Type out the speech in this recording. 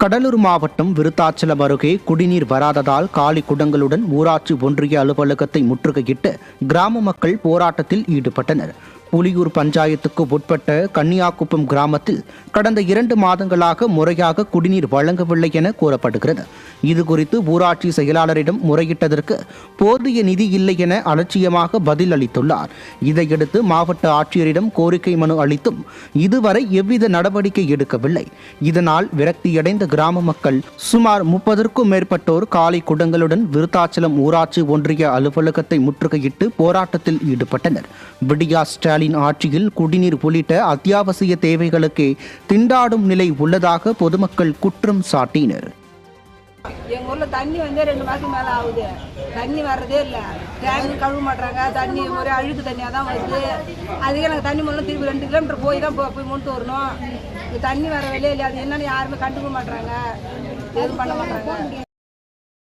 கடலூர் மாவட்டம் விருத்தாச்சலம் அருகே குடிநீர் வராததால் காலி குடங்களுடன் ஊராட்சி ஒன்றிய அலுவலகத்தை முற்றுகையிட்டு கிராம மக்கள் போராட்டத்தில் ஈடுபட்டனர். புலியூர் பஞ்சாயத்துக்கு உட்பட்ட கன்னியாகுப்பம் கிராமத்தில் கடந்த 2 மாதங்களாக முறையாக குடிநீர் வழங்கவில்லை என கூறப்படுகிறது. இதுகுறித்து ஊராட்சி செயலாளரிடம் முறையிட்டதற்கு போதிய நிதி இல்லை என அலட்சியமாக பதில் அளித்துள்ளார். இதையடுத்து மாவட்ட ஆட்சியரிடம் கோரிக்கை மனு அளித்தும் இதுவரை எவ்வித நடவடிக்கை எடுக்கவில்லை. இதனால் விரக்தியடைந்த கிராம மக்கள் சுமார் 30க்கும் மேற்பட்டோர் காலி குடங்களுடன் விருத்தாச்சலம் ஊராட்சி ஒன்றிய அலுவலகத்தை முற்றுகையிட்டு போராட்டத்தில் ஈடுபட்டனர். விடியா ஸ்டாலின் ஆட்சியில் குடிநீர் உள்ளிட்ட அத்தியாவசிய தேவைகளுக்கே திண்டாடும் நிலை உள்ளதாக பொதுமக்கள் குற்றம் சாட்டினர். எங்க ஊர்ல தண்ணி வந்து 2 மாசம் மேல ஆகுது. தண்ணி வர்றதே இல்லை. டேங்க் கழுவ மாட்டாங்க. தண்ணி ஒரே அழுக்கு தண்ணியாக தான் வருது. அதுக்கு எனக்கு தண்ணி மூலம் திருப்பி 2 கிலோமீட்டர் போய் தான் போய் மொண்டு வரணும். தண்ணி வர வேலையே இல்லை. அது என்னன்னு யாருமே கண்டுக்க மாட்டாங்க, எதுவும் பண்ண மாட்டாங்க.